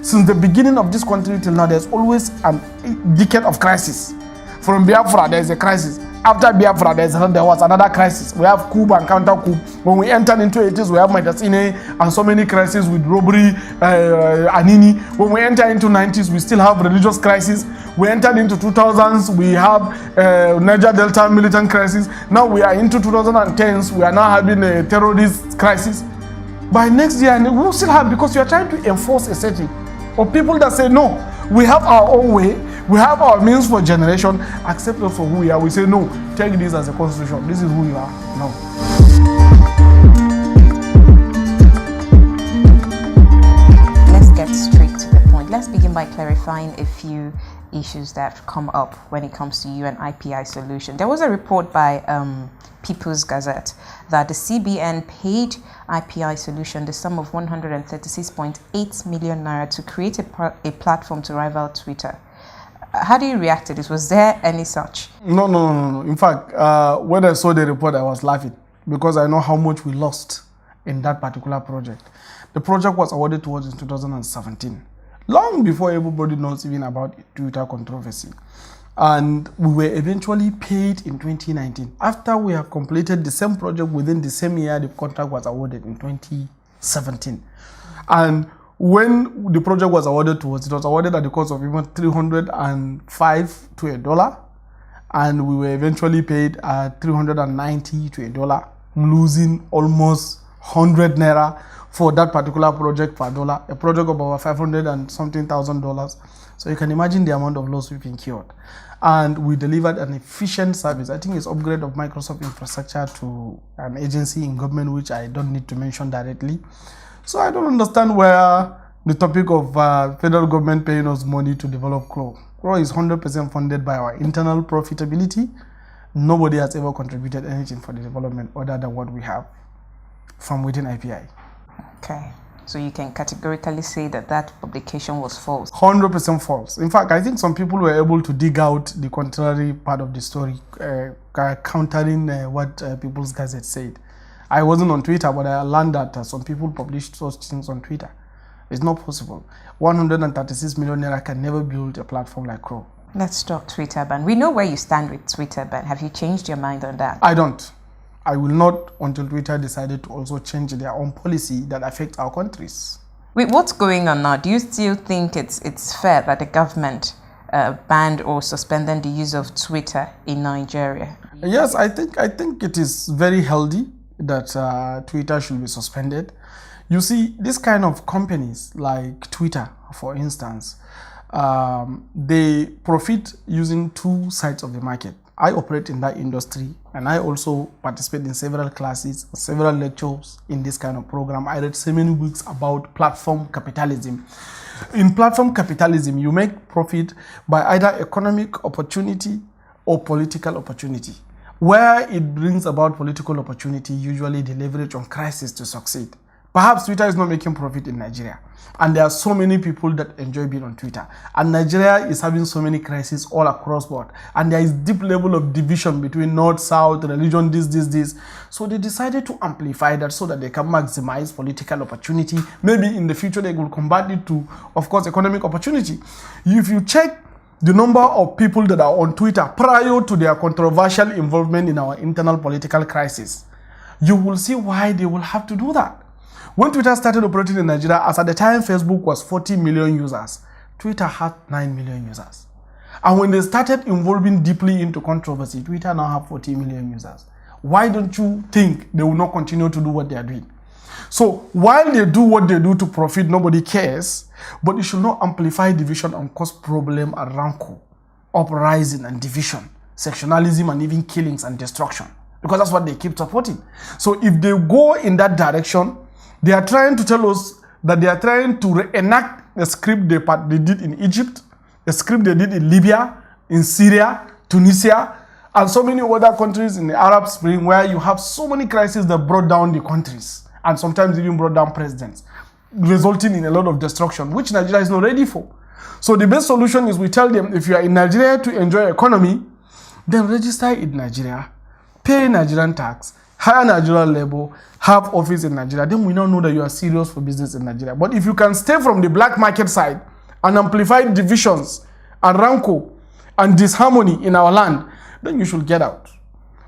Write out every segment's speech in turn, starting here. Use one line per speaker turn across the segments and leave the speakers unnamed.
Since the beginning of this country till now, there's always a decade of crisis. From Biafra, there's a crisis. After Biafra, there was another crisis. We have coup and counter-coup. When we entered into 80s, we have Matasine and so many crises with robbery, Anini. When we enter into 90s, we still have religious crisis. We entered into 2000s, we have Niger Delta militant crisis. Now we are into 2010s, we are now having a terrorist crisis. By next year, we will still have, because we are trying to enforce a setting of people that say, no, we have our own way. We have our means for generation, accept us for who we are. We say, no, take this as a constitution. This is who you are. No.
Let's get straight to the point. Let's begin by clarifying a few issues that come up when it comes to you and IPI solution. There was a report by People's Gazette that the CBN paid IPI solution the sum of 136.8 million naira to create a platform to rival Twitter. How do you react to this? Was there any such?
No. In fact, when I saw the report, I was laughing because I know how much we lost in that particular project. The project was awarded to us in 2017, long before everybody knows even about Twitter controversy. And we were eventually paid in 2019. After we have completed the same project within the same year, the contract was awarded in 2017. And when the project was awarded to us, it was awarded at the cost of even 305 to $1, and we were eventually paid at 390 to $1, losing almost 100 naira for that particular project per dollar, a project of about 500 and something thousand dollars. So you can imagine the amount of loss we've incurred. And we delivered an efficient service. I think it's upgrade of Microsoft infrastructure to an agency in government, which I don't need to mention directly. So I don't understand where the topic of federal government paying us money to develop CRO. CRO is 100% funded by our internal profitability. Nobody has ever contributed anything for the development other than what we have from within IPI.
Okay. So you can categorically say that that publication was false.
100% false. In fact, I think some people were able to dig out the contrary part of the story, countering what People's Gazette said. I wasn't on Twitter, but I learned that some people published such things on Twitter. It's not possible. 136 million naira can never build a platform like CRO.
Let's talk Twitter ban. We know where you stand with Twitter ban. Have you changed your mind on that?
I don't. I will not until Twitter decided to also change their own policy that affects our countries.
Wait, what's going on now? Do you still think it's fair that the government banned or suspended the use of Twitter in Nigeria?
Yes, I think it is very healthy that Twitter should be suspended. You see, this kind of companies like Twitter, for instance, they profit using two sides of the market. I operate in that industry, and I also participate in several classes, several lectures in this kind of program. I read so many books about platform capitalism. In platform capitalism, you make profit by either economic opportunity or political opportunity. Where it brings about political opportunity, usually they leverage on crisis to succeed. Perhaps Twitter is not making profit in Nigeria, and there are so many people that enjoy being on Twitter. And Nigeria is having so many crises all across board, and there is deep level of division between North, South, religion, this. So they decided to amplify that so that they can maximize political opportunity. Maybe in the future they will convert it to, of course, economic opportunity. If you check the number of people that are on Twitter prior to their controversial involvement in our internal political crisis, you will see why they will have to do that. When Twitter started operating in Nigeria, as at the time Facebook was 40 million users, Twitter had 9 million users. And when they started involving deeply into controversy, Twitter now have 40 million users. Why don't you think they will not continue to do what they are doing? So while they do what they do to profit, nobody cares, but it should not amplify division and cause problem and rancor, uprising and division, sectionalism and even killings and destruction, because that's what they keep supporting. So if they go in that direction, they are trying to tell us that they are trying to reenact the script they did in Egypt, the script they did in Libya, in Syria, Tunisia, and so many other countries in the Arab Spring, where you have so many crises that brought down the countries and sometimes even brought down presidents, resulting in a lot of destruction, which Nigeria is not ready for. So the best solution is we tell them, if you are in Nigeria to enjoy economy, then register in Nigeria, pay Nigerian tax, hire Nigerian labor, have office in Nigeria, then we now know that you are serious for business in Nigeria. But if you can stay from the black market side and amplify divisions and rancor and disharmony in our land, then you should get out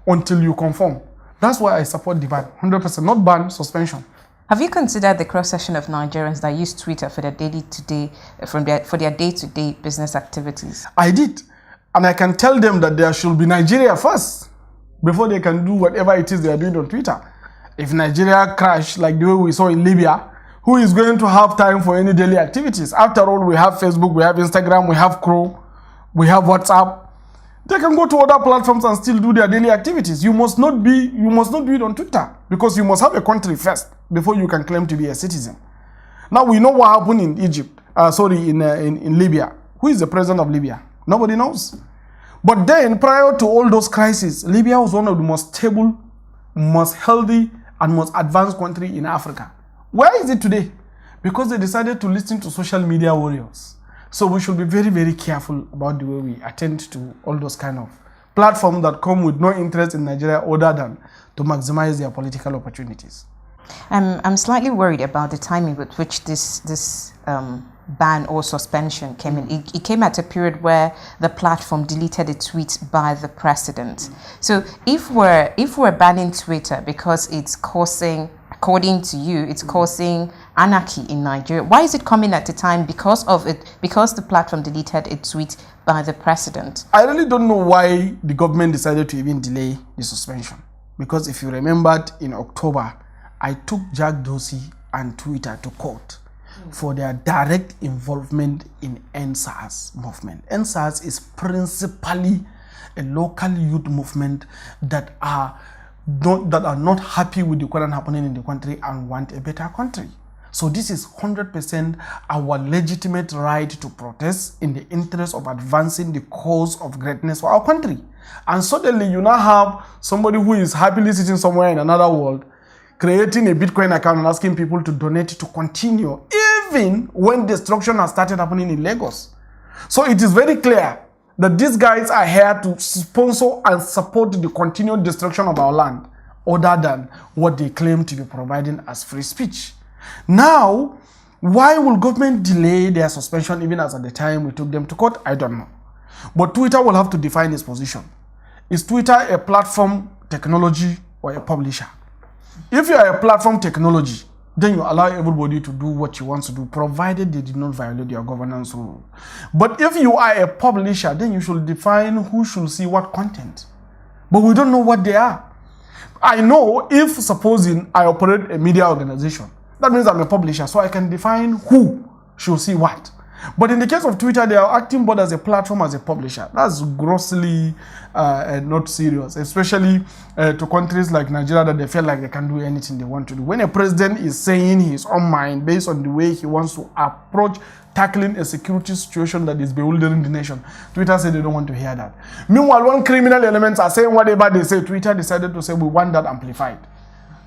until you conform. That's why I support the ban, 100%, not ban, suspension.
Have you considered the cross-section of Nigerians that use Twitter for their day-to-day business activities?
I did. And I can tell them that there should be Nigeria first before they can do whatever it is they are doing on Twitter. If Nigeria crash like the way we saw in Libya, who is going to have time for any daily activities? After all, we have Facebook, we have Instagram, we have Chrome, we have WhatsApp. They can go to other platforms and still do their daily activities. You must not do it on Twitter, because you must have a country first before you can claim to be a citizen. Now we know what happened in Egypt. In Libya. Who is the president of Libya? Nobody knows. But then, prior to all those crises, Libya was one of the most stable, most healthy, and most advanced country in Africa. Where is it today? Because they decided to listen to social media warriors. So we should be very, very careful about the way we attend to all those kind of platforms that come with no interest in Nigeria other than to maximize their political opportunities.
I'm slightly worried about the timing with which this ban or suspension came in. It came at a period where the platform deleted a tweet by the president. So if we're banning Twitter because it's causing, according to you, it's causing anarchy in Nigeria, why is it coming at a time because the platform deleted a tweet by the president? I really don't know why the government decided to even delay the suspension. Because if you remembered, in October, I took Jack Dorsey and Twitter to court for their direct involvement in NSAS movement. NSAS is principally a local youth movement that are not happy with the current happening in the country and want a better country. So this is 100% our legitimate right to protest in the interest of advancing the cause of greatness for our country. And suddenly you now have somebody who is happily sitting somewhere in another world creating a Bitcoin account and asking people to donate to continue, even when destruction has started happening in Lagos. So it is very clear that these guys are here to sponsor and support the continued destruction of our land, other than what they claim to be providing as free speech. Now, why will government delay their suspension even as at the time we took them to court? I don't know. But Twitter will have to define its position. Is Twitter a platform technology or a publisher? If you are a platform technology, then you allow everybody to do what you want to do, provided they did not violate your governance rule. But if you are a publisher, then you should define who should see what content. But we don't know what they are. I know if, supposing I operate a media organization, that means I'm a publisher, so I can define who should see what. But in the case of Twitter, they are acting both as a platform, as a publisher. That's grossly not serious, especially to countries like Nigeria that they feel like they can do anything they want to do. When a president is saying his own mind based on the way he wants to approach tackling a security situation that is bewildering the nation, Twitter said they don't want to hear that. Meanwhile, when criminal elements are saying whatever they say, Twitter decided to say we want that amplified.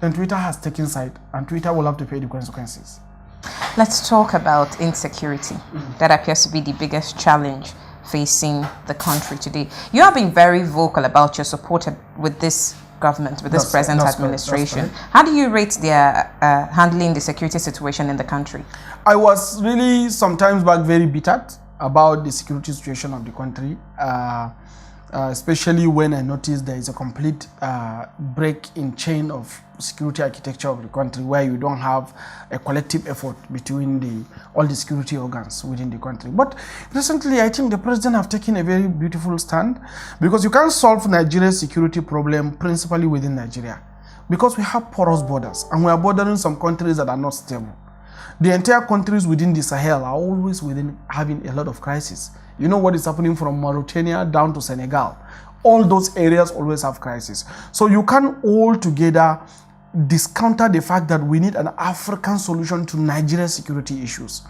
Then Twitter has taken side, and Twitter will have to pay the consequences. Let's talk about insecurity. That appears to be the biggest challenge facing the country today. You have been very vocal about your support with this government, with this present administration. How do you rate their handling the security situation in the country?
I was really sometimes back very bitter about the security situation of the country, especially when I noticed there is a complete break in chain of security architecture of the country, where you don't have a collective effort between all the security organs within the country. But recently, I think the president have taken a very beautiful stand, because you can't solve Nigeria's security problem principally within Nigeria, because we have porous borders and we are bordering some countries that are not stable. The entire countries within the Sahel are always having a lot of crises. You know what is happening from Mauritania down to Senegal. All those areas always have crises. So you can all together discounter the fact that we need an African solution to Nigeria's security issues.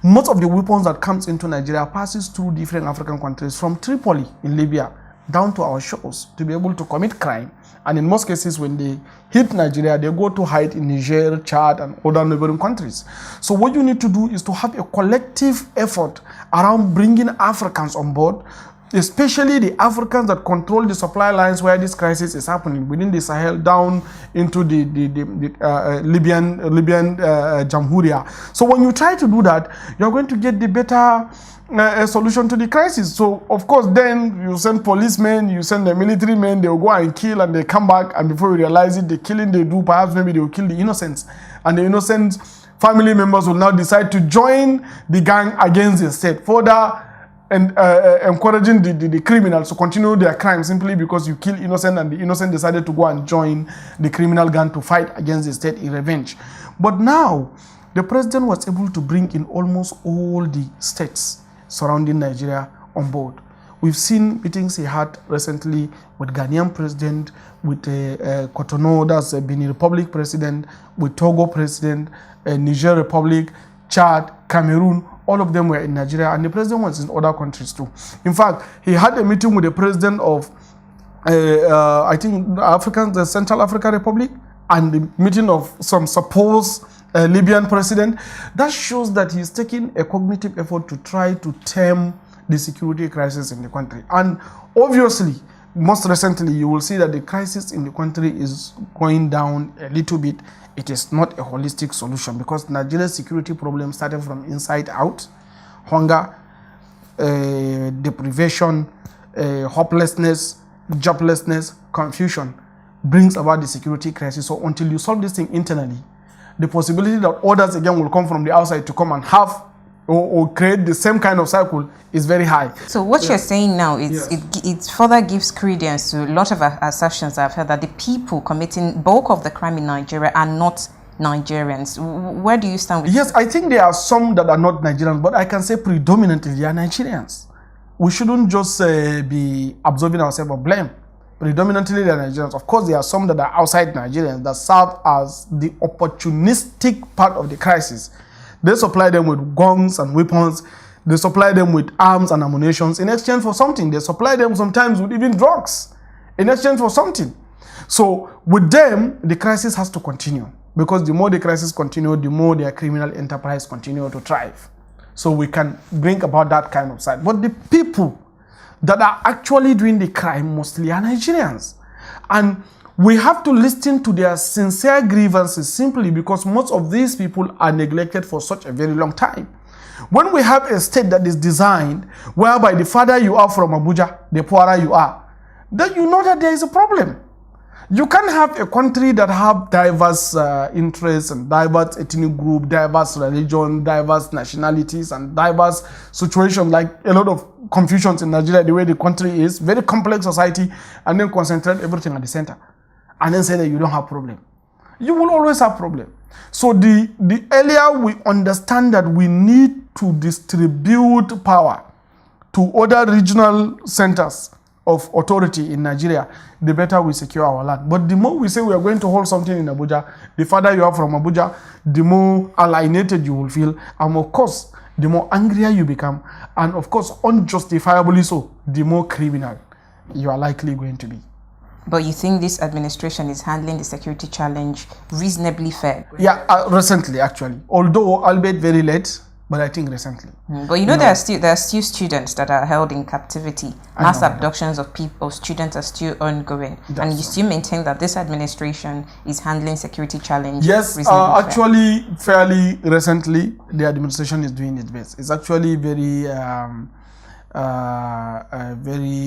Most of the weapons that comes into Nigeria passes through different African countries, from Tripoli in Libya down to our shores, to be able to commit crime. And in most cases, when they hit Nigeria, they go to hide in Niger, Chad, and other neighboring countries. So what you need to do is to have a collective effort around bringing Africans on board, especially the Africans that control the supply lines where this crisis is happening, within the Sahel down into the Libyan Jamhuriya. So when you try to do that, you're going to get the better solution to the crisis. So of course then you send policemen, you send the military men, they will go and kill and they come back, and before you realize it, the killing they do, perhaps maybe they will kill the innocents, and the innocent family members will now decide to join the gang against the state, further and encouraging the criminals to continue their crime simply because you kill innocent, and the innocent decided to go and join the criminal gang to fight against the state in revenge. But now the president was able to bring in almost all the states surrounding Nigeria on board. We've seen meetings he had recently with Ghanaian president, with Cotonou, that's Benin Republic president, with Togo president, Niger Republic, Chad, Cameroon. All of them were in Nigeria, and the president was in other countries too. In fact, he had a meeting with the president of, I think, the Central African Republic, and the meeting of some supposed Libyan president. That shows that he's taking a cognitive effort to try to tame the security crisis in the country. And obviously, most recently, you will see that the crisis in the country is going down a little bit. It is not a holistic solution, because Nigeria's security problem started from inside out. Hunger, deprivation, hopelessness, joblessness, confusion brings about the security crisis. So until you solve this thing internally, the possibility that others again will come from the outside to come and have or create the same kind of cycle is very high.
So what you're saying now is it further gives credence to a lot of assertions I've heard that the people committing bulk of the crime in Nigeria are not Nigerians. Where do you stand with
Yes, I think there are some that are not Nigerians, but I can say predominantly they are Nigerians. We shouldn't just be absolving ourselves of blame. Predominantly they are Nigerians. Of course, there are some that are outside Nigerians that serve as the opportunistic part of the crisis. They supply them with guns and weapons. They supply them with arms and ammunition in exchange for something. They supply them sometimes with even drugs in exchange for something. So with them, the crisis has to continue, because the more the crisis continues, the more their criminal enterprise continue to thrive. So we can bring about that kind of side. But the people that are actually doing the crime mostly are Nigerians. And we have to listen to their sincere grievances, simply because most of these people are neglected for such a very long time. When we have a state that is designed whereby the farther you are from Abuja, the poorer you are, then you know that there is a problem. You can't have a country that have diverse interests and diverse ethnic group, diverse religion, diverse nationalities, and diverse situations, like a lot of confusions in Nigeria, the way the country is, very complex society, and then concentrate everything at the center, and then say that you don't have problem. You will always have problem. So the earlier we understand that we need to distribute power to other regional centers of authority in Nigeria, the better we secure our land. But the more we say we are going to hold something in Abuja, the farther you are from Abuja, the more alienated you will feel, and of course, the more angrier you become, and of course, unjustifiably so, the more criminal you are likely going to be.
But you think this administration is handling the security challenge reasonably fair?
Yeah, recently actually, although albeit very late, but I think recently.
But you know, there are still students that are held in captivity. Mass abductions of people, students are still ongoing. And you still maintain that this administration is handling security challenge?
Yes, actually, fairly recently, the administration is doing its best. It's actually very,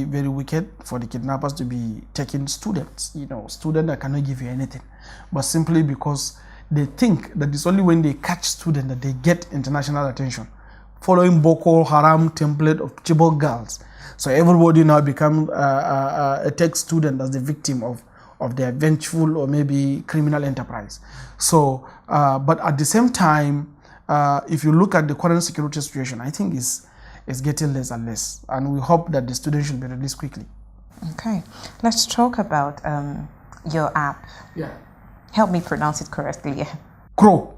very wicked for the kidnappers to be taking students. You know, students that cannot give you anything, but simply because they think that it's only when they catch students that they get international attention, following Boko Haram template of Chibok girls. So everybody now become a tech student as the victim of their vengeful or maybe criminal enterprise. So, but at the same time, if you look at the current security situation, I think it's getting less and less. And we hope that the students should be released quickly.
Okay, let's talk about your app.
Yeah.
Help me pronounce it correctly.
Crow.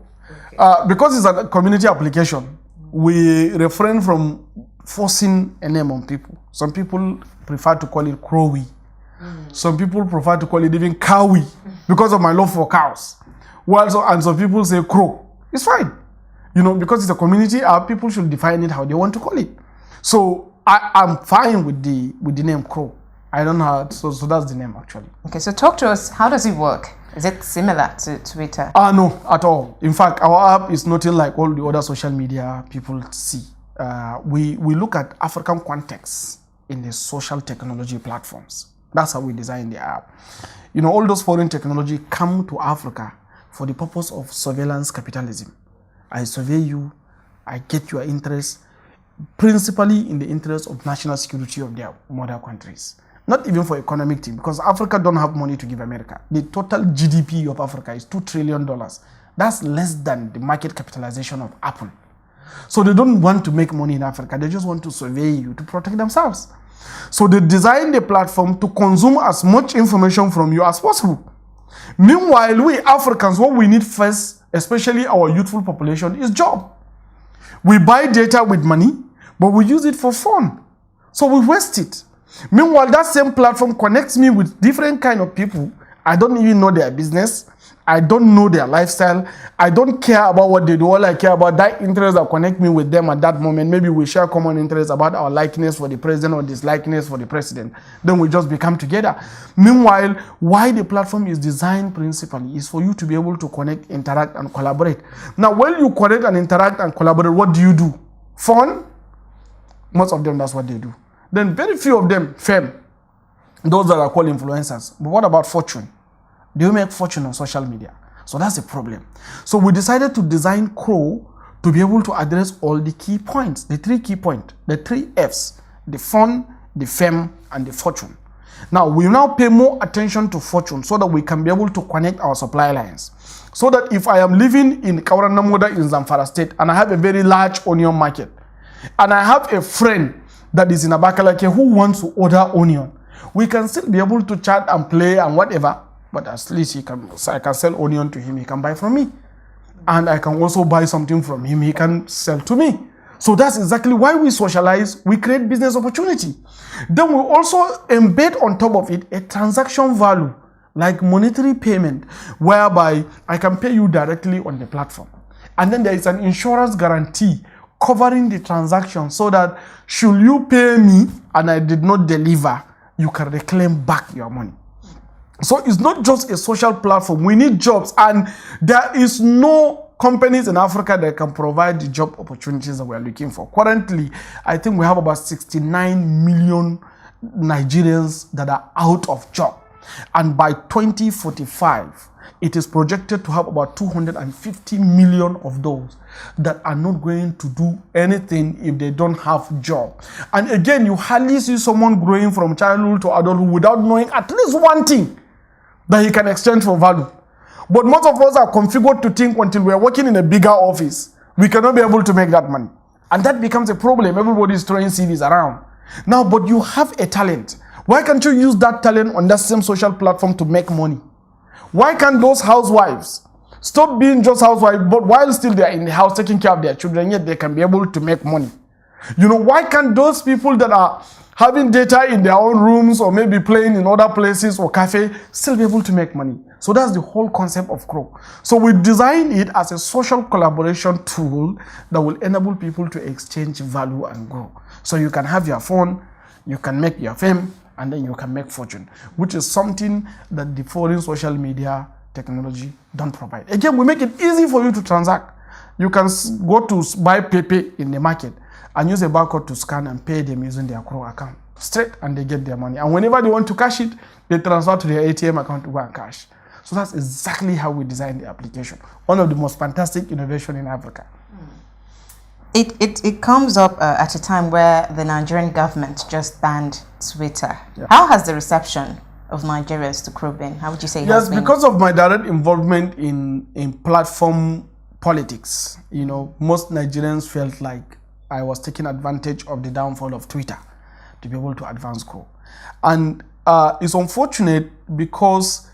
Because it's a community application, we refrain from forcing a name on people. Some people prefer to call it Crowy. Some people prefer to call it even Cowy because of my love for cows. And some people say Crow. It's fine. You know, because it's a community app, people should define it how they want to call it. So I'm fine with the name Crow. I don't know how, so that's the name actually.
Okay, so talk to us. How does it work? Is it similar to Twitter?
No, at all. In fact, our app is nothing like all the other social media people see. We look at African context in the social technology platforms. That's how we design the app. You know, all those foreign technology come to Africa for the purpose of surveillance capitalism. I survey you, I get your interest, principally in the interest of national security of their mother countries. Not even for economic thing, because Africa don't have money to give America. The total GDP of Africa is $2 trillion. That's less than the market capitalization of Apple. So they don't want to make money in Africa. They just want to survey you to protect themselves. So they design the platform to consume as much information from you as possible. Meanwhile, we Africans, what we need first, especially our youthful population, is job. We buy data with money, but we use it for fun. So we waste it. Meanwhile, that same platform connects me with different kind of people. I don't even know their business. I don't know their lifestyle. I don't care about what they do. All I care about that interest that connect me with them at that moment. Maybe we share common interests about our likeness for the president or dislikeness for the president. Then we just become together. Meanwhile, why the platform is designed principally is for you to be able to connect, interact, and collaborate. Now, when you connect and interact and collaborate, what do? Fun? Most of them, that's what they do. Then very few of them, fame. Those that are called influencers. But what about fortune? Do you make fortune on social media? So that's the problem. So we decided to design Crow to be able to address all the key points, the 3 key points, the 3 Fs, the fun, the fame, and the fortune. Now, we now pay more attention to fortune so that we can be able to connect our supply lines. So that if I am living in Kauranamoda in Zamfara State and I have a very large onion market, and I have a friend that is in Abakalake who wants to order onion, we can still be able to chat and play and whatever, but at least I can sell onion to him, he can buy from me. And I can also buy something from him, he can sell to me. So that's exactly why we socialize, we create business opportunity. Then we also embed on top of it a transaction value, like monetary payment, whereby I can pay you directly on the platform. And then there is an insurance guarantee covering the transaction so that should you pay me and I did not deliver, you can reclaim back your money. So it's not just a social platform. We need jobs, and there is no companies in Africa that can provide the job opportunities that we are looking for. Currently, I think we have about 69 million Nigerians that are out of job. And by 2045, it is projected to have about 250 million of those that are not going to do anything if they don't have job. And again, you hardly see someone growing from childhood to adulthood without knowing at least one thing that he can exchange for value. But most of us are configured to think until we are working in a bigger office, we cannot be able to make that money. And that becomes a problem. Everybody is throwing CVs around. Now, but you have a talent. Why can't you use that talent on that same social platform to make money? Why can't those housewives stop being just housewives, but while still they are in the house taking care of their children, yet they can be able to make money? You know, why can't those people that are having data in their own rooms or maybe playing in other places or cafe still be able to make money? So that's the whole concept of Crow. So we designed it as a social collaboration tool that will enable people to exchange value and grow. So you can have your phone, you can make your fame, and then you can make fortune, which is something that the foreign social media technology don't provide. Again, we make it easy for you to transact. You can go to buy Pepe in the market and use a barcode to scan and pay them using their Crow account straight, and they get their money. And whenever they want to cash it, they transfer to their ATM account to go and cash. So that's exactly how we designed the application. One of the most fantastic innovations in Africa.
It comes up at a time where the Nigerian government just banned Twitter.
Yeah.
How has the reception of Nigerians to Crow been? How would you say it has been?
Because of my direct involvement in platform politics, you know, most Nigerians felt like I was taking advantage of the downfall of Twitter to be able to advance Crow. And it's unfortunate because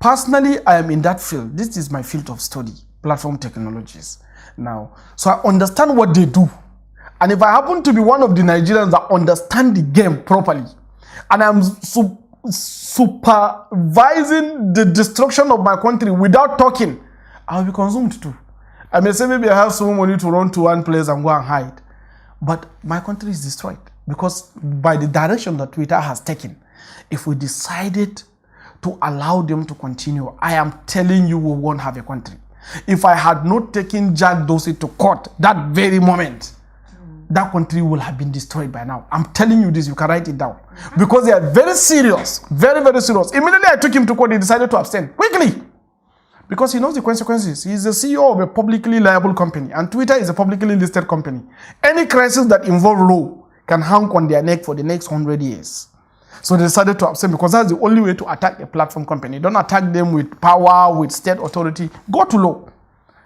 personally I am in that field. This is my field of study, platform technologies. Now, so I understand what they do. And if I happen to be one of the Nigerians that understand the game properly, and I'm supervising the destruction of my country without talking, I'll be consumed too. I may say maybe I have some money to run to one place and go and hide, but my country is destroyed. because by the direction that Twitter has taken, if we decided to allow them to continue, I am telling you, we won't have a country. If I had not taken Jack Dorsey to court that very moment, that country will have been destroyed by now. I'm telling you this, you can write it down. Because they are very serious, very, very serious. Immediately I took him to court, he decided to abstain, quickly. Because he knows the consequences. He's the CEO of a publicly liable company, and Twitter is a publicly listed company. Any crisis that involves law can hang on their neck for the next 100 years. So they decided to abstain because that's the only way to attack a platform company. Don't attack them with power, with state authority. Go to law.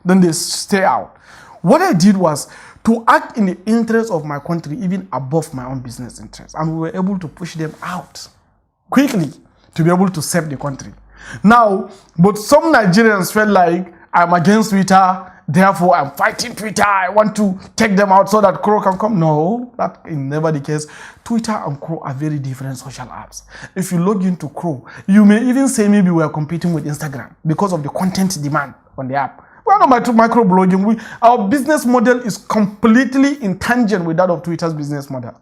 Then they stay out. What I did was to act in the interest of my country, even above my own business interests. And we were able to push them out quickly to be able to save the country. Now, but some Nigerians felt like I'm against Twitter, therefore I'm fighting Twitter. I want to take them out so that Crow can come. No, that is never the case. Twitter and Crow are very different social apps. If you log into Crow, you may even say maybe we're competing with Instagram because of the content demand on the app. We're not microblogging. Our business model is completely in tangent with that of Twitter's business model.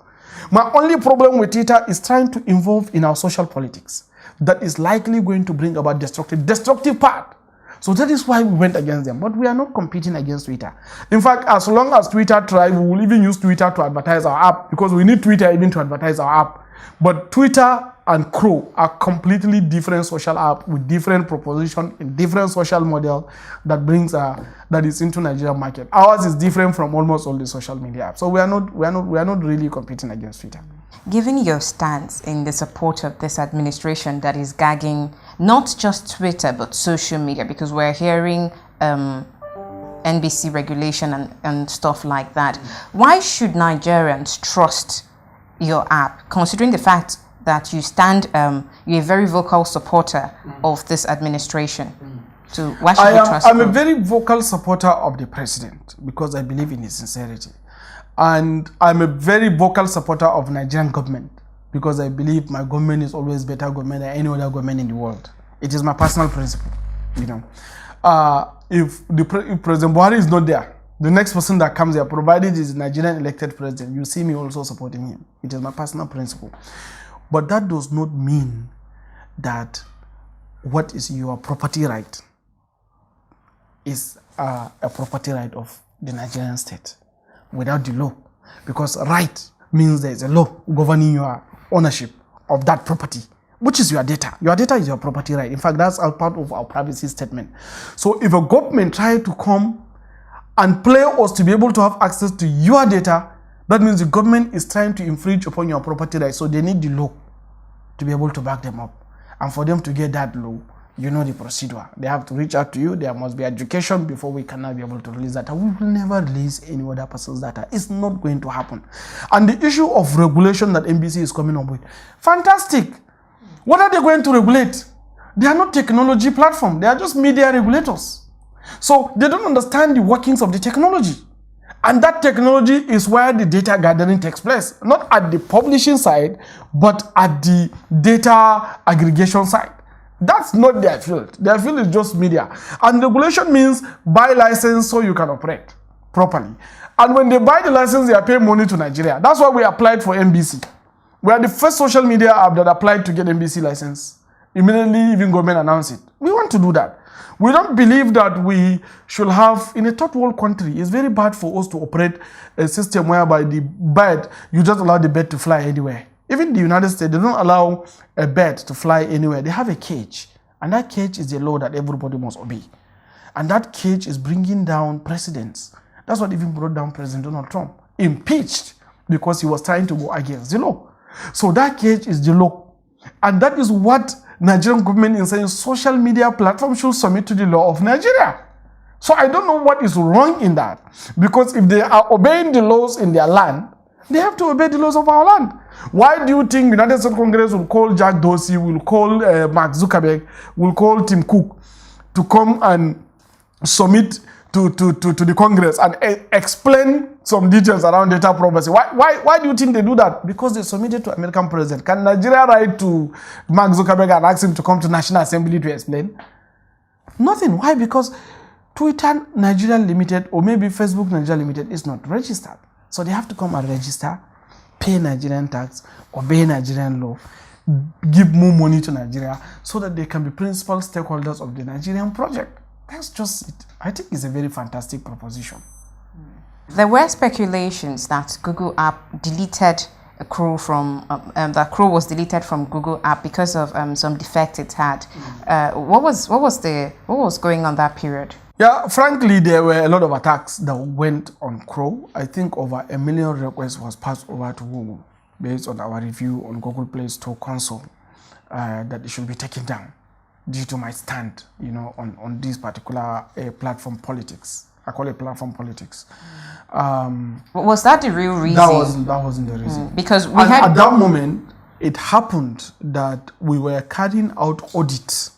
My only problem with Twitter is trying to involve in our social politics. That is likely going to bring about destructive part. So that is why we went against them. But we are not competing against Twitter. In fact, as long as Twitter tries, we will even use Twitter to advertise our app, because we need Twitter even to advertise our app. But Twitter and Crow are completely different social apps with different proposition and different social model that brings that is into Nigerian market. Ours is different from almost all the social media apps. So we are not really competing against Twitter.
Given your stance in the support of this administration that is gagging not just Twitter but social media, because we're hearing NBC regulation and stuff like that, why should Nigerians trust your app, considering the fact that you stand, you're a very vocal supporter of this administration? So why should we trust
I'm a very vocal supporter of the president because I believe in his sincerity. And I'm a very vocal supporter of Nigerian government because I believe my government is always better government than any other government in the world. It is my personal principle, you know. If President Buhari is not there, the next person that comes there, provided is Nigerian elected president, you see me also supporting him. It is my personal principle. But that does not mean that what is your property right is a property right of the Nigerian state without the law. Because right means there is a law governing your ownership of that property, which is your data. Your data is your property right. In fact, that's part of our privacy statement. So if a government tries to come and play us to be able to have access to your data, that means the government is trying to infringe upon your property rights. So they need the law to be able to back them up. And for them to get that law, you know the procedure. They have to reach out to you. There must be education before we can now be able to release data. We will never release any other person's data. It's not going to happen. And the issue of regulation that NBC is coming up with, fantastic. What are they going to regulate? They are not technology platform. They are just media regulators. So they don't understand the workings of the technology. And that technology is where the data gathering takes place. Not at the publishing side, but at the data aggregation side. That's not their field. Their field is just media. And regulation means buy license so you can operate properly. And when they buy the license, they are paying money to Nigeria. That's why we applied for NBC. We are the first social media app that applied to get NBC license. Immediately, even government announced it. We want to do that. We don't believe that we should have, in a third world country, it's very bad for us to operate a system whereby the bird, you just allow the bird to fly anywhere. Even the United States, they don't allow a bird to fly anywhere. They have a cage. And that cage is the law that everybody must obey. And that cage is bringing down presidents. That's what even brought down President Donald Trump. Impeached because he was trying to go against the law. So that cage is the law. And that is what Nigerian government is saying social media platforms should submit to the law of Nigeria. So I don't know what is wrong in that. Because if they are obeying the laws in their land, they have to obey the laws of our land. Why do you think United States Congress will call Jack Dorsey, will call Mark Zuckerberg, will call Tim Cook to come and submit to the Congress and explain some details around data privacy? Why do you think they do that? Because they submitted to American president. Can Nigeria write to Mark Zuckerberg and ask him to come to National Assembly to explain? Nothing. Why? Because Twitter Nigeria Limited or maybe Facebook Nigeria Limited is not registered. So they have to come and register, pay Nigerian tax, obey Nigerian law, give more money to Nigeria so that they can be principal stakeholders of the Nigerian project. That's just it. I think it's a very fantastic proposition.
There were speculations that Google app deleted a crow from that crow was deleted from Google app because of some defect it had. What was going on that period?
Yeah, frankly, there were a lot of attacks that went on Crow. I think over 1 million requests was passed over to Google based on our review on Google Play Store console that it should be taken down due to my stand, on this particular platform politics. I call it platform politics.
Was that the real reason?
That wasn't the reason.
Because
at that moment, it happened that we were carrying out audits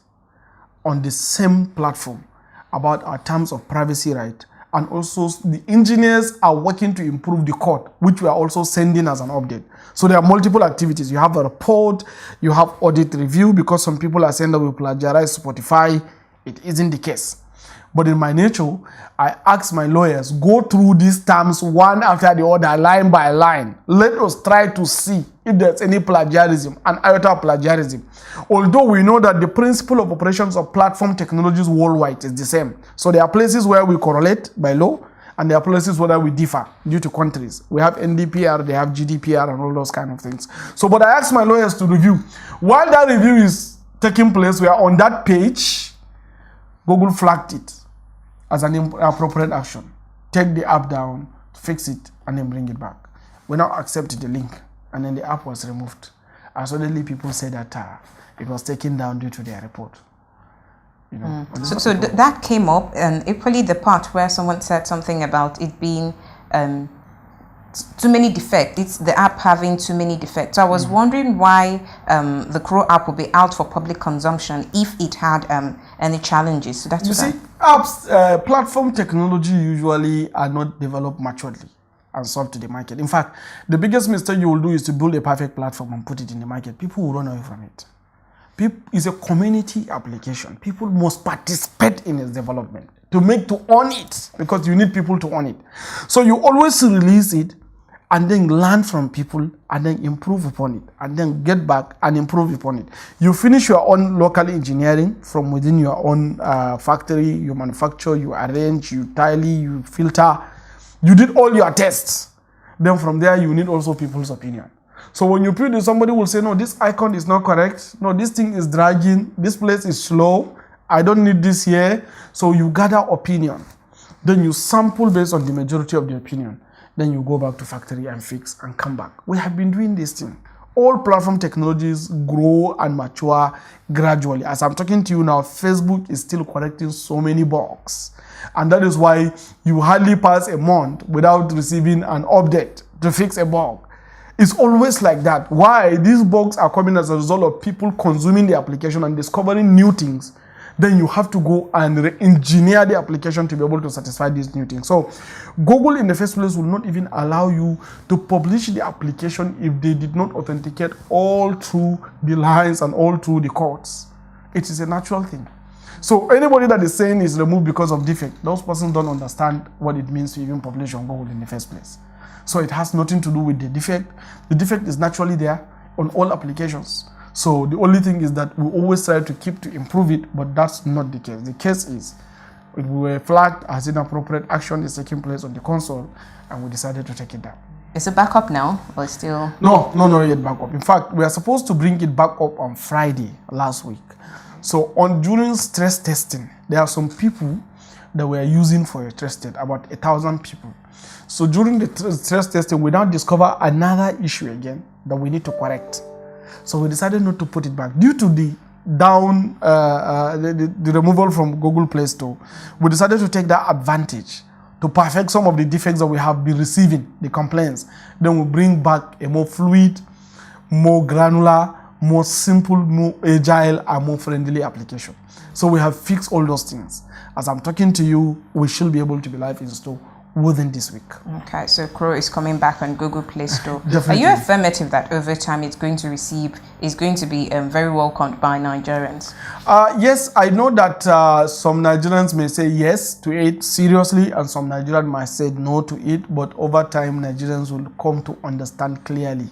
on the same platform about our terms of privacy right, and also the engineers are working to improve the code, which we are also sending as an update. So there are multiple activities. You have a report, you have audit review, because some people are saying that we plagiarize Spotify. It isn't the case. But in my nature, I asked my lawyers, go through these terms one after the other, line by line. Let us try to see if there's any plagiarism, an iota of plagiarism. Although we know that the principle of operations of platform technologies worldwide is the same. So there are places where we correlate by law, and there are places where we differ due to countries. We have NDPR, they have GDPR, and all those kind of things. So, but I asked my lawyers to review. While that review is taking place, we are on that page, Google flagged it as an appropriate action. Take the app down, fix it, and then bring it back. We now accepted the link, and then the app was removed. And suddenly people said that it was taken down due to their report.
So that came up, and equally the part where someone said something about it being too many defects. It's the app having too many defects. So I was wondering why the Crow app would be out for public consumption if it had any challenges. So that's
apps, platform technology usually are not developed maturely and sold to the market. In fact, the biggest mistake you will do is to build a perfect platform and put it in the market. People will run away from it. It's a community application. People must participate in its development to own it, because you need people to own it. So you always release it and then learn from people and then improve upon it and then get back and improve upon it. You finish your own local engineering from within your own factory. You manufacture, you arrange, you tile, you filter. You did all your tests. Then from there, you need also people's opinion. So when you put it, somebody will say, no, this icon is not correct. No, this thing is dragging. This place is slow. I don't need this here. So you gather opinion. Then you sample based on the majority of the opinion. Then you go back to factory and fix and come back. We have been doing this thing. All platform technologies grow and mature gradually. As I'm talking to you now, Facebook is still correcting so many bugs. And that is why you hardly pass a month without receiving an update to fix a bug. It's always like that. Why? These bugs are coming as a result of people consuming the application and discovering new things. Then you have to go and re-engineer the application to be able to satisfy these new things. So Google in the first place will not even allow you to publish the application if they did not authenticate all through the lines and all through the codes. It is a natural thing. So anybody that is saying is removed because of defect, those persons don't understand what it means to even publish on Google in the first place. So it has nothing to do with the defect. The defect is naturally there on all applications. So the only thing is that we always try to keep to improve it, but that's not the case. The case is we were flagged as inappropriate action is taking place on the console, and we decided to take it down.
Is it back up now, or still?
No, not yet back up. In fact, we are supposed to bring it back up on Friday last week. So during stress testing, there are some people that we are using for a stress test, about 1,000 people. So during the stress testing, we now discover another issue again that we need to correct. So we decided not to put it back. Due to the removal from Google Play Store, we decided to take that advantage to perfect some of the defects that we have been receiving, the complaints. Then we bring back a more fluid, more granular, more simple, more agile, and more friendly application. So we have fixed all those things. As I'm talking to you, we should be able to be live in store within this week.
Okay, so Crow is coming back on Google Play Store.
Definitely.
Are you affirmative that over time it's going to be very welcomed by Nigerians?
Yes, I know that some Nigerians may say yes to it seriously, and some Nigerians might say no to it. But over time, Nigerians will come to understand clearly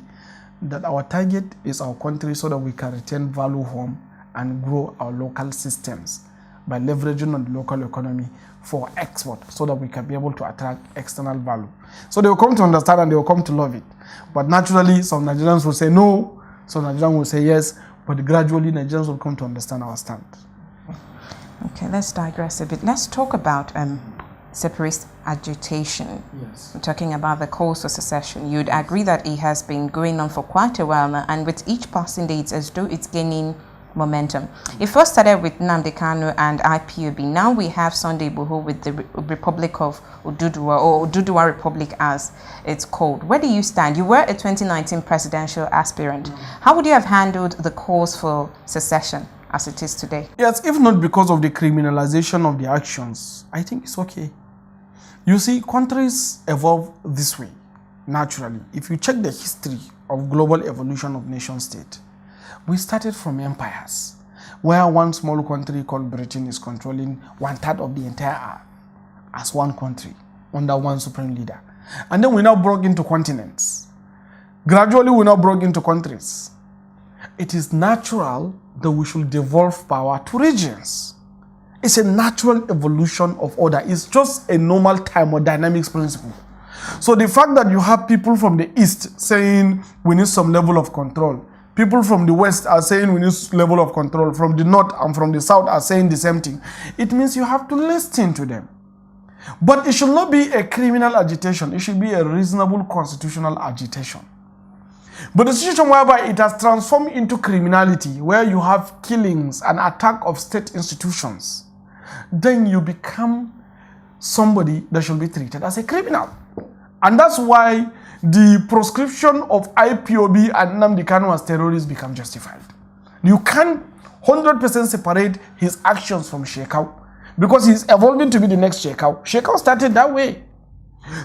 that our target is our country, so that we can retain value home and grow our local systems by leveraging on the local economy for export, so that we can be able to attract external value. So they will come to understand and they will come to love it. But naturally, some Nigerians will say no, some Nigerians will say yes, but gradually Nigerians will come to understand our stand.
Okay, let's digress a bit. Let's talk about separatist agitation.
Yes.
We're talking about the calls for secession. You'd agree that it has been going on for quite a while now, and with each passing day, it's as though it's gaining momentum. It first started with Nnamdi Kanu and IPOB. Now we have Sunday Igboho with the Republic of Oduduwa, or Oduduwa Republic as it's called. Where do you stand? You were a 2019 presidential aspirant. How would you have handled the calls for secession as it is today?
Yes, if not because of the criminalization of the actions, I think it's okay. You see, countries evolve this way, naturally. If you check the history of global evolution of nation state, we started from empires, where one small country called Britain is controlling 1/3 of the entire earth as one country, under one supreme leader. And then we now broke into continents. Gradually, we now broke into countries. It is natural that we should devolve power to regions. It's a natural evolution of order. It's just a normal thermodynamics principle. So the fact that you have people from the east saying we need some level of control, people from the west are saying we need level of control, from the north and from the south are saying the same thing, it means you have to listen to them. But it should not be a criminal agitation. It should be a reasonable constitutional agitation. But the situation whereby it has transformed into criminality, where you have killings and attack of state institutions, then you become somebody that should be treated as a criminal. And that's why the proscription of IPOB and Nnamdi Kanu as terrorists become justified. You can't 100% separate his actions from Shekau, because he's evolving to be the next Shekau. Shekau started that way.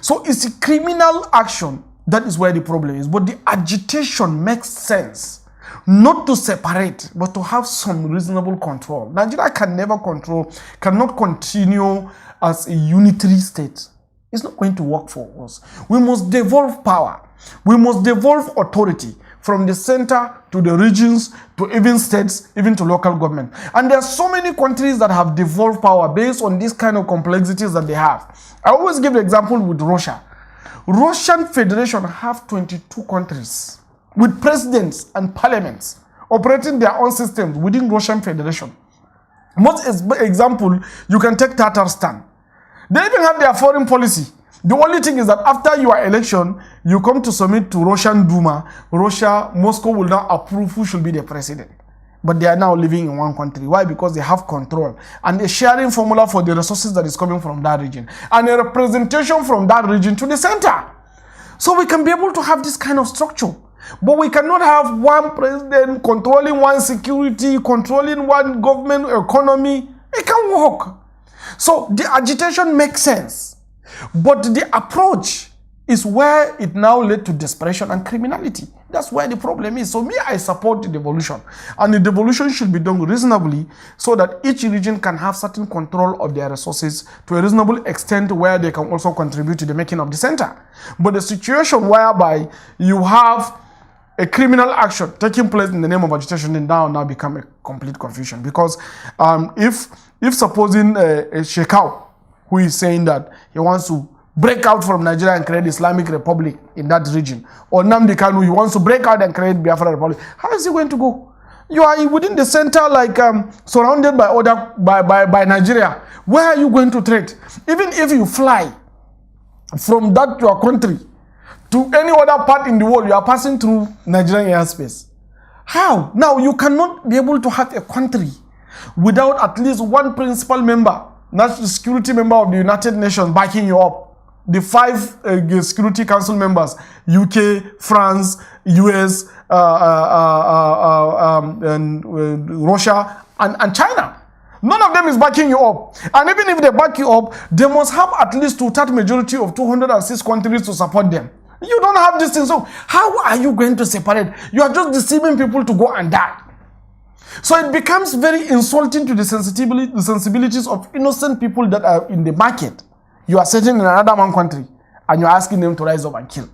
So it's a criminal action. That is where the problem is. But the agitation makes sense. Not to separate, but to have some reasonable control. Nigeria cannot continue as a unitary state. It's not going to work for us. We must devolve power. We must devolve authority from the center to the regions, to even states, even to local government. And there are so many countries that have devolved power based on these kind of complexities that they have. I always give the example with Russia. Russian Federation have 22 countries with presidents and parliaments operating their own systems within Russian Federation. Most example, you can take Tatarstan. They even have their foreign policy. The only thing is that after your election, you come to submit to Russian Duma. Moscow will now approve who should be the president. But they are now living in one country. Why? Because they have control and a sharing formula for the resources that is coming from that region, and a representation from that region to the center. So we can be able to have this kind of structure. But we cannot have one president controlling one security, controlling one government economy. It can't work. So the agitation makes sense. But the approach is where it now led to desperation and criminality. That's where the problem is. So me, I support the devolution. And the devolution should be done reasonably, so that each region can have certain control of their resources to a reasonable extent, where they can also contribute to the making of the center. But the situation whereby you have a criminal action taking place in the name of agitation, then now become a complete confusion. Because if supposing a Shekau, who is saying that he wants to break out from Nigeria and create Islamic Republic in that region, or Nnamdi Kanu, he wants to break out and create Biafra Republic, how is he going to go? You are within the center, like surrounded by Nigeria. Where are you going to trade? Even if you fly from that your country to any other part in the world, you are passing through Nigerian airspace. How? Now, you cannot be able to have a country without at least one principal member, national security member of the United Nations, backing you up. The 5 Security Council members, UK, France, US, and Russia, and China. None of them is backing you up. And even if they back you up, they must have at least two-thirds majority of 206 countries to support them. You don't have this thing. So how are you going to separate? You are just deceiving people to go and die. So it becomes very insulting to the sensibilities of innocent people that are in the market. You are sitting in another man's country and you're asking them to rise up and kill.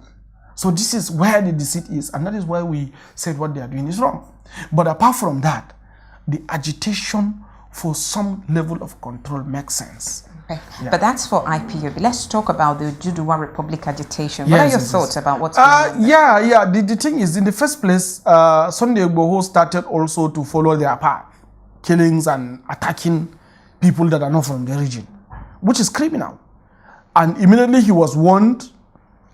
So this is where the deceit is, and that is why we said what they are doing is wrong. But apart from that, the agitation for some level of control makes sense.
Okay. Yeah. But that's for IPOB. Let's talk about the Oduduwa Republic agitation.
Yes,
what are your thoughts about what's going on there?
Yeah. The thing is, in the first place, Sunday Igboho started also to follow their path, killings and attacking people that are not from the region, which is criminal. And immediately he was warned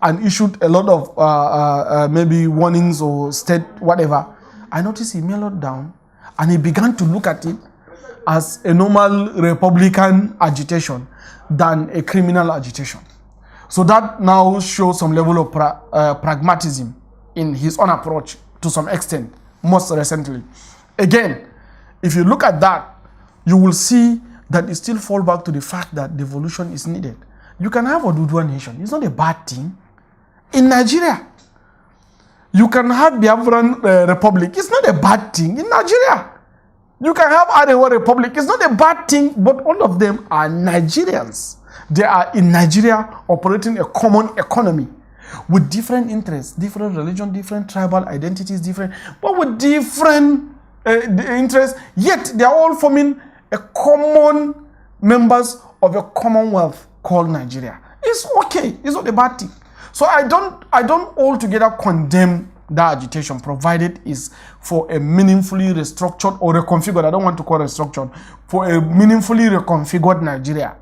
and issued a lot of maybe warnings or state whatever. I noticed he mellowed down and he began to look at it as a normal Republican agitation than a criminal agitation. So that now shows some level of pragmatism in his own approach to some extent, most recently. Again, if you look at that, you will see that it still falls back to the fact that devolution is needed. You can have a Oduduwa nation. It's not a bad thing. In Nigeria, you can have Biafran Republic. It's not a bad thing. In Nigeria, you can have Arewa Republic. It's not a bad thing, but all of them are Nigerians. They are in Nigeria operating a common economy with different interests, different religion, different tribal identities, but with different interests, yet they are all forming a common members of a commonwealth called Nigeria. It's okay. It's not a bad thing. So I don't altogether condemn that agitation, provided is for a meaningfully restructured or reconfigured. I don't want to call it restructured. For a meaningfully reconfigured Nigeria,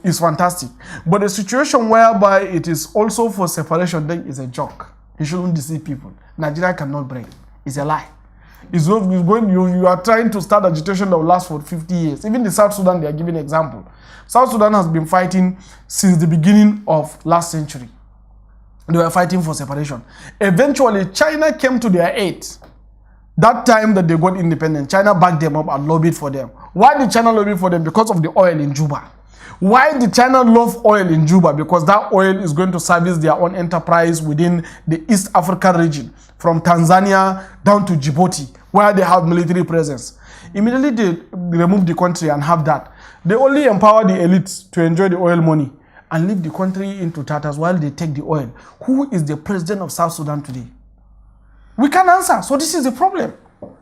is fantastic. But a situation whereby it is also for separation, then is a joke. You shouldn't deceive people. Nigeria cannot break. It's a lie. It's not going. You are trying to start agitation that will last for 50 years. Even the South Sudan, they are giving an example. South Sudan has been fighting since the beginning of last century. They were fighting for separation. Eventually, China came to their aid. That time that they got independent, China backed them up and lobbied for them. Why did China lobby for them? Because of the oil in Juba. Why did China love oil in Juba? Because that oil is going to service their own enterprise within the East African region, from Tanzania down to Djibouti, where they have military presence. Immediately they remove the country and have that. They only empower the elites to enjoy the oil money and leave the country into tatters while they take the oil. Who is the president of South Sudan today? We can't answer. So this is the problem.
Okay.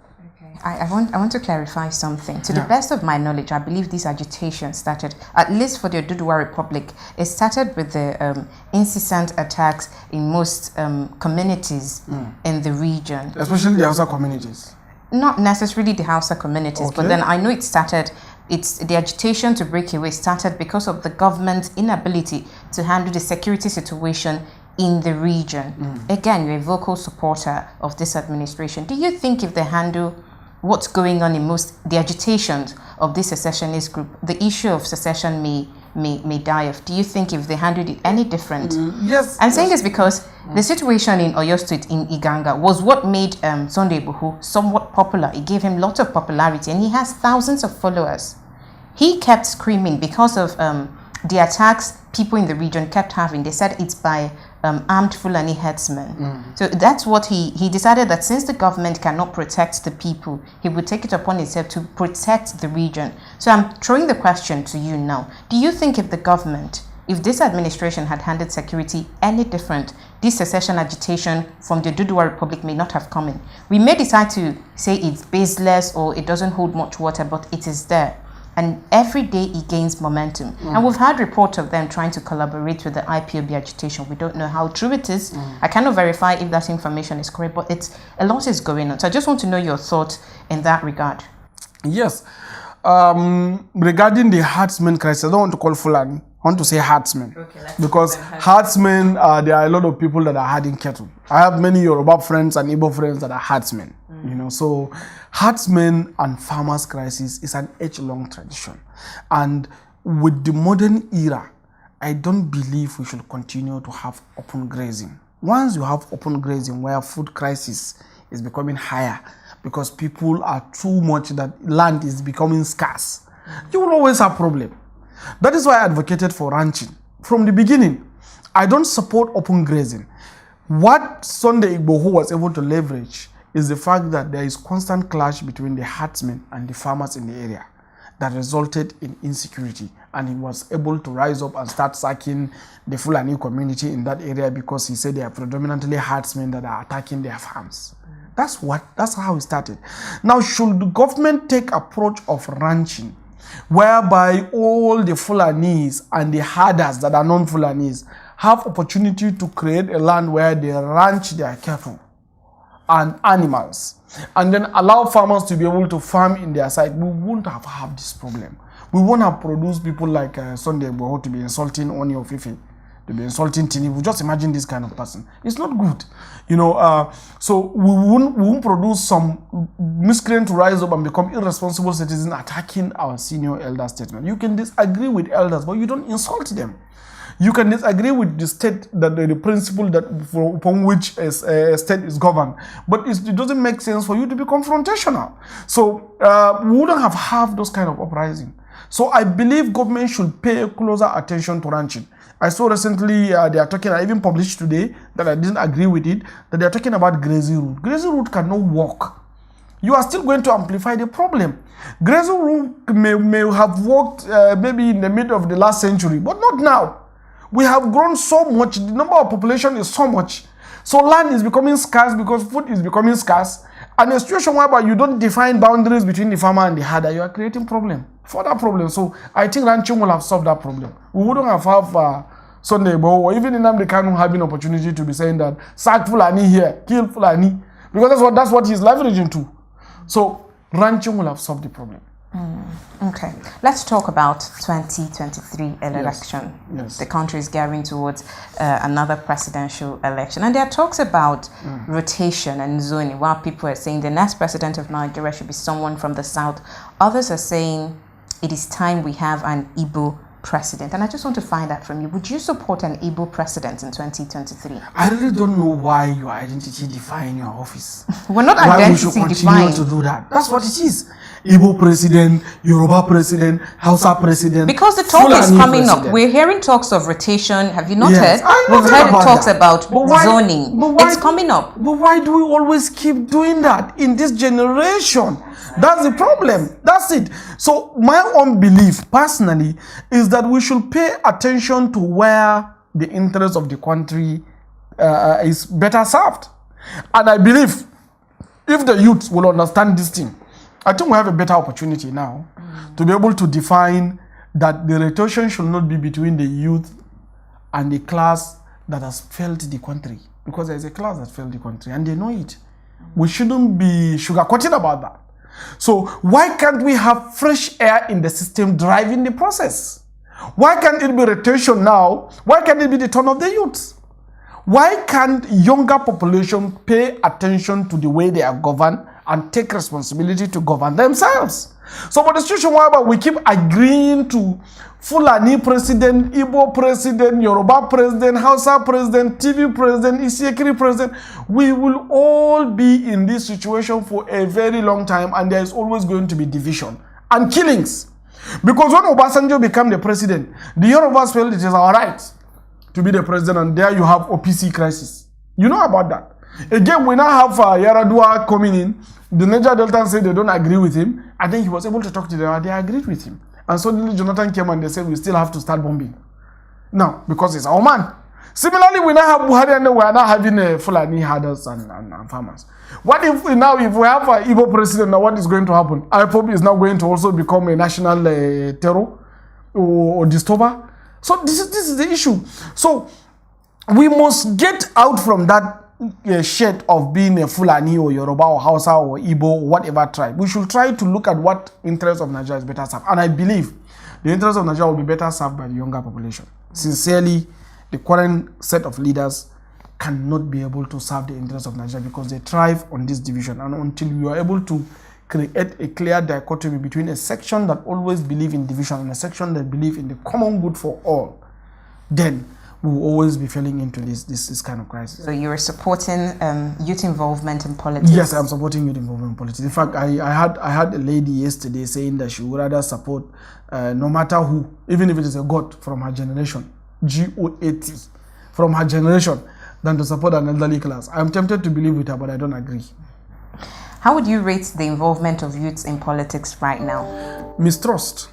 I want to clarify something. To the best of my knowledge, I believe this agitation started, at least for the Oduduwa Republic, it started with the incessant attacks in most communities in the region.
Especially the Hausa communities.
Not necessarily the Hausa communities, but then I know it started. It's the agitation to break away started because of the government's inability to handle the security situation in the region. Again, you're a vocal supporter of this administration. Do you think if they handle what's going on in the agitations of this secessionist group, the issue of secession may die off? Do you think if they handled it any different?
Yes.
I'm saying this because the situation in Oyo State, in Iganga, was what made Sunday Igboho somewhat popular. It gave him lots of popularity and he has thousands of followers. He kept screaming because of the attacks people in the region kept having. They said it's by armed Fulani herdsmen. So that's what he decided, that since the government cannot protect the people, he would take it upon himself to protect the region. So I'm throwing the question to you now. Do you think if this administration had handled security any different, this secession agitation from the Oduduwa Republic may not have come in? We may decide to say it's baseless or it doesn't hold much water, but it is there. And every day it gains momentum. And we've had reports of them trying to collaborate with the IPOB agitation. We don't know how true it is. I cannot verify if that information is correct, but a lot is going on. So I just want to know your thoughts in that regard.
Yes. Regarding the herdsmen crisis, I don't want to call Fulani. I want to say herdsmen. Okay, because herdsmen, there are a lot of people that are herding cattle. I have many Yoruba friends and Igbo friends that are herdsmen. So herdsmen and farmers crisis is an age-long tradition. And with the modern era, I don't believe we should continue to have open grazing. Once you have open grazing where food crisis is becoming higher, because people are too much, that land is becoming scarce. You will always have problem. That is why I advocated for ranching. From the beginning, I don't support open grazing. What Sunday Igboho was able to leverage is the fact that there is constant clash between the herdsmen and the farmers in the area that resulted in insecurity, and he was able to rise up and start sacking the Fulani community in that area because he said they are predominantly herdsmen that are attacking their farms. That's how it started. Now, should the government take approach of ranching, whereby all the Fulanis and the herders that are non-Fulanis have opportunity to create a land where they ranch their cattle and animals, and then allow farmers to be able to farm in their side, we won't have this problem. We won't have produced people like Sunday Igboho to be insulting Oni of Ife, to be insulting Tinubu. Just imagine this kind of person. It's not good, you know. So we won't produce some miscreant to rise up and become irresponsible citizens attacking our senior elder statesmen. You can disagree with elders, but you don't insult them. You can disagree with the state, that the principle that upon which a state is governed, but it doesn't make sense for you to be confrontational. So we wouldn't have those kind of uprising. So I believe government should pay closer attention to ranching. I saw recently they are talking, I even published today that I didn't agree with it, that they are talking about grazing route. Grazing route cannot work. You are still going to amplify the problem. Grazing route may have worked maybe in the middle of the last century, but not now. We have grown so much, the number of population is so much. So land is becoming scarce because food is becoming scarce. And a situation whereby you don't define boundaries between the farmer and the herder, you are creating further problem. So I think ranching will have solved that problem. We wouldn't have Sunday Igboho or even in Nnamdi Kanu having opportunity to be saying that sack Fulani here, kill Fulani, because that's what he's leveraging to. So ranching will have solved the problem.
Okay, let's talk about 2023 election.
Yes.
The country is gearing towards another presidential election, and there are talks about rotation and zoning. While people are saying the next president of Nigeria should be someone from the south, others are saying it is time we have an Igbo president. And I just want to find out from you, would you support an Igbo president in 2023?
I really don't know why your identity define your office.
We're not
why
identity
we should
defined.
continue to do that. That's what it is. Igbo president, Yoruba president, Hausa president.
Because the talk
Fulani
is coming
president.
up. We're hearing talks of rotation. Have you not
Yes,
heard?
I
We've
noted
heard
about
talks
that.
about
But why-
zoning.
but why-
It's coming up.
But why do we always keep doing that in this generation? That's the problem. That's it. So my own belief personally is that we should pay attention to where the interest of the country is better served. And I believe if the youth will understand this thing, I think we have a better opportunity now to be able to define that the rotation should not be between the youth and the class that has failed the country, because there is a class that failed the country and they know it. We shouldn't be sugarcoating about that. So why can't we have fresh air in the system driving the process? Why can't it be rotation now? Why can't it be the turn of the youth? Why can't younger population pay attention to the way they are governed and take responsibility to govern themselves? So for the situation whereby we keep agreeing to Fulani president, Igbo president, Yoruba president, Hausa president, TV president, Isiekiri president, we will all be in this situation for a very long time, and there is always going to be division and killings. Because when Obasanjo became the president, the Yorubas felt it is our right to be the president, and there you have OPC crisis. You know about that. Again, we now have Yaradua coming in. The Niger Delta said they don't agree with him. I think he was able to talk to them and they agreed with him. And suddenly Jonathan came and they said we still have to start bombing. Now, because it's our man. Similarly, we now have Buhari and we are now having Fulani herders and farmers. What if we have an Igbo president, now what is going to happen? IPOB is now going to also become a national terror or disturber. So this is the issue. So we must get out from that shade of being a Fulani or Yoruba or Hausa or Igbo or whatever tribe. We should try to look at what interest of Nigeria is better served. And I believe the interest of Nigeria will be better served by the younger population. Sincerely, the current set of leaders cannot be able to serve the interest of Nigeria because they thrive on this division. And until you are able to create a clear dichotomy between a section that always believe in division and a section that believe in the common good for all, then we will always be falling into this kind of crisis.
So you're supporting youth involvement in politics?
Yes, I'm supporting youth involvement in politics. In fact, I had a lady yesterday saying that she would rather support no matter who, even if it is a god from her generation, GOAT, from her generation, than to support an elderly class. I'm tempted to believe with her, but I don't agree.
How would you rate the involvement of youths in politics right now?
Mistrust.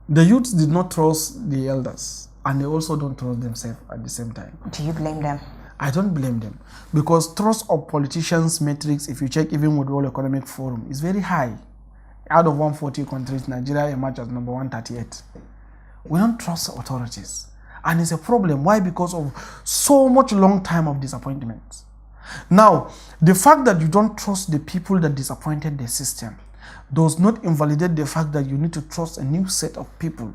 The youths did not trust the elders, and they also don't trust themselves at the same time.
Do you blame them?
I don't blame them, because trust of politicians metrics, if you check even with World Economic Forum, is very high. Out of 140 countries, Nigeria emerged as number 138. We don't trust the authorities, and it's a problem. Why? Because of so much long time of disappointment. Now, the fact that you don't trust the people that disappointed the system does not invalidate the fact that you need to trust a new set of people.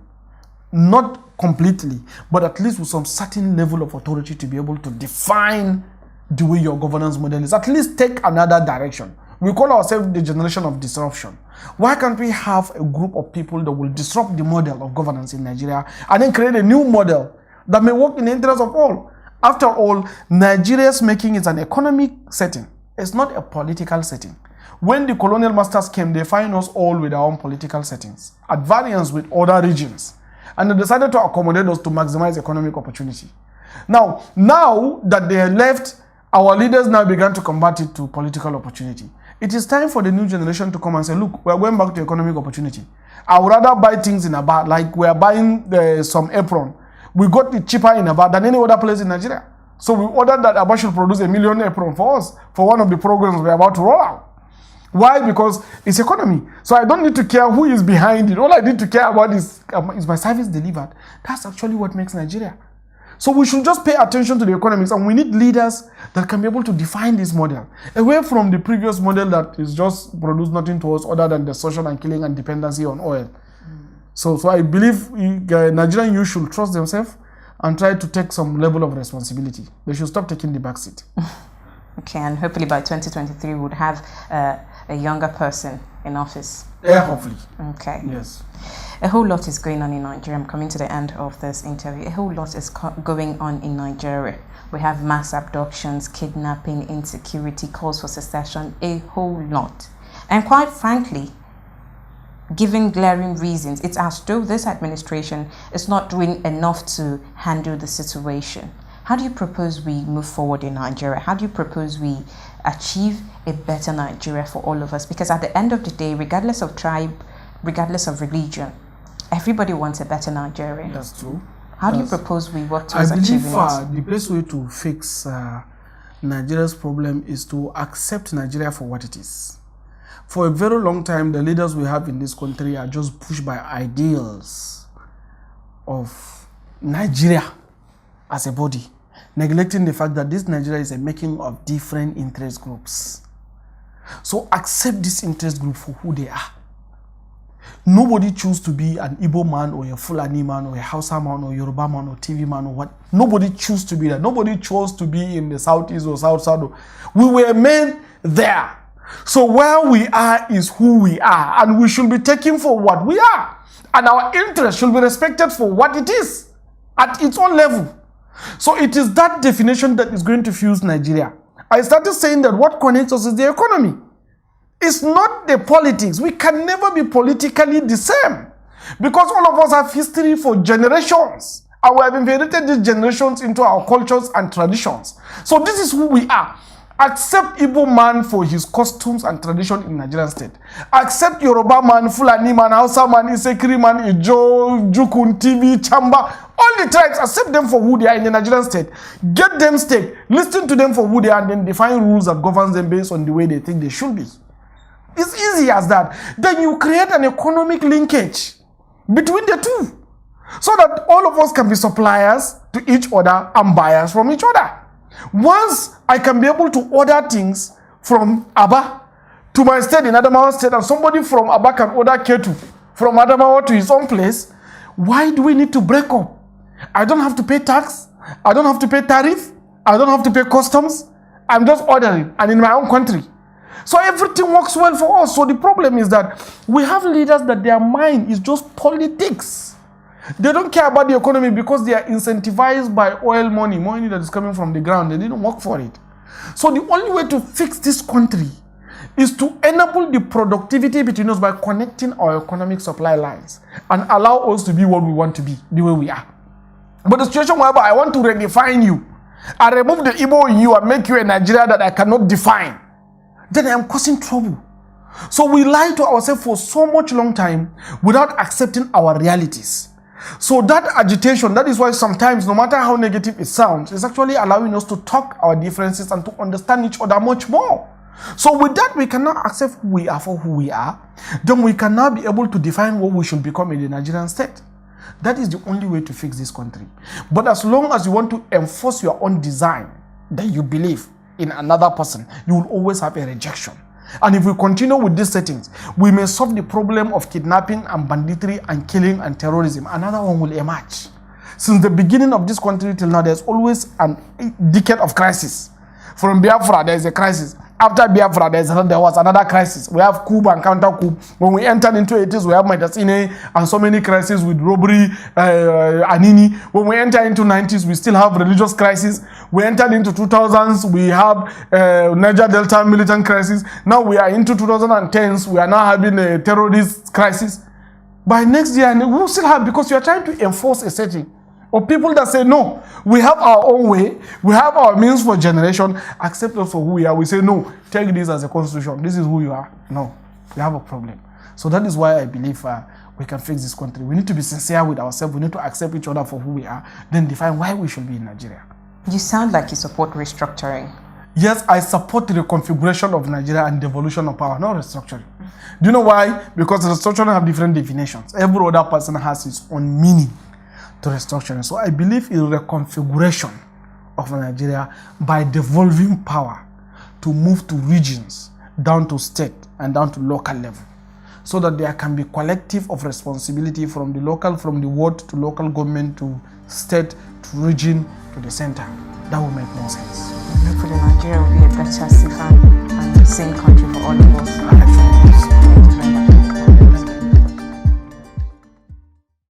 Not completely, but at least with some certain level of authority to be able to define the way your governance model is. At least take another direction. We call ourselves the generation of disruption. Why can't we have a group of people that will disrupt the model of governance in Nigeria and then create a new model that may work in the interest of all? After all, Nigeria's making is an economic setting. It's not a political setting. When the colonial masters came, they find us all with our own political settings, at variance with other regions. And they decided to accommodate us to maximize economic opportunity. Now that they have left, our leaders now began to convert it to political opportunity. It is time for the new generation to come and say, look, we're going back to economic opportunity. I would rather buy things in a bar, like we're buying some apron. We got it cheaper in a bar than any other place in Nigeria. So we ordered that Aba should produce 1 million apron for us, for one of the programs we're about to roll out. Why? Because it's economy. So I don't need to care who is behind it. All I need to care about is my service delivered. That's actually what makes Nigeria. So we should just pay attention to the economics, and we need leaders that can be able to define this model, away from the previous model that is just produced nothing to us other than the social and killing and dependency on oil. So I believe Nigerian youth should trust themselves and try to take some level of responsibility. They should stop taking the back seat.
Okay, and hopefully by 2023 we would have a younger person in office.
Yeah, hopefully.
Okay.
Yes.
A whole lot is going on in Nigeria. I'm coming to the end of this interview. A whole lot is going on in Nigeria. We have mass abductions, kidnapping, insecurity, calls for secession, a whole lot. And quite frankly, given glaring reasons, it's as though this administration is not doing enough to handle the situation. How do you propose we move forward in Nigeria? How do you propose we achieve a better Nigeria for all of us? Because at the end of the day, regardless of tribe, regardless of religion, everybody wants a better Nigeria.
That's true.
How do you propose we work towards achieving it?
I believe the best way to fix Nigeria's problem is to accept Nigeria for what it is. For a very long time, the leaders we have in this country are just pushed by ideals of Nigeria as a body, neglecting the fact that this Nigeria is a making of different interest groups. So accept this interest group for who they are. Nobody chooses to be an Igbo man or a Fulani man or a Hausa man or Yoruba man or TV man or what. Nobody chooses to be that. Nobody chose to be in the Southeast or South. We were made there. So where we are is who we are, and we should be taken for what we are. And our interest should be respected for what it is at its own level. So it is that definition that is going to fuse Nigeria. I started saying that what connects us is the economy. It's not the politics. We can never be politically the same, because all of us have history for generations, and we have inherited these generations into our cultures and traditions. So this is who we are. Accept Igbo man for his costumes and tradition in Nigerian state. Accept Yoruba man, Fulani man, Hausa man, Isekiri man, Ijo, Jukun, TV, Chamba. All the tribes, accept them for who they are in the Nigerian state. Get them stake. Listen to them for who they are, and then define rules that governs them based on the way they think they should be. It's easy as that. Then you create an economic linkage between the two, so that all of us can be suppliers to each other and buyers from each other. Once I can be able to order things from Aba to my state in Adamawa state, and somebody from Aba can order Ketu from Adamawa to his own place, why do we need to break up? I don't have to pay tax. I don't have to pay tariff. I don't have to pay customs. I'm just ordering, and in my own country. So everything works well for us. So the problem is that we have leaders that their mind is just politics. They don't care about the economy because they are incentivized by oil money that is coming from the ground. They didn't work for it. So the only way to fix this country is to enable the productivity between us by connecting our economic supply lines and allow us to be what we want to be, the way we are. But the situation whereby I want to redefine you, I remove the Igbo in you and make you a Nigeria that I cannot define, then I am causing trouble. So we lie to ourselves for so much long time without accepting our realities. So that agitation, that is why sometimes, no matter how negative it sounds, it's actually allowing us to talk our differences and to understand each other much more. So with that, we cannot accept who we are for who we are. Then we cannot be able to define what we should become in the Nigerian state. That is the only way to fix this country. But as long as you want to enforce your own design that you believe in another person, you will always have a rejection. And if we continue with these settings, we may solve the problem of kidnapping and banditry and killing and terrorism. Another one will emerge. Since the beginning of this country till now, there's always a decade of crisis. From Biafra, there is a crisis. After Biafra, there was another crisis. We have coup and counter-coup. When we entered into 80s, we have Medicine and so many crises with robbery, Anini. When we enter into 90s, we still have religious crisis. We entered into 2000s, we have Niger Delta militant crisis. Now we are into 2010s, we are now having a terrorist crisis. By next year, we will still have, because you are trying to enforce a setting. Or people that say, no, we have our own way, we have our means for generation, accept us for who we are. We say, no, take this as a constitution. This is who you are. No, we have a problem. So that is why I believe we can fix this country. We need to be sincere with ourselves. We need to accept each other for who we are, then define why we should be in Nigeria.
You sound like you support restructuring.
Yes, I support the reconfiguration of Nigeria and devolution of power, not restructuring. Do you know why? Because restructuring have different definitions. Every other person has his own meaning to restructuring. So I believe in reconfiguration of Nigeria by devolving power to move to regions, down to state and down to local level, so that there can be collective of responsibility from the local, from the ward to local government to state to region to the center. That will make more sense.
Hopefully Nigeria will be a better, safer and the same country for all of us.
I think so.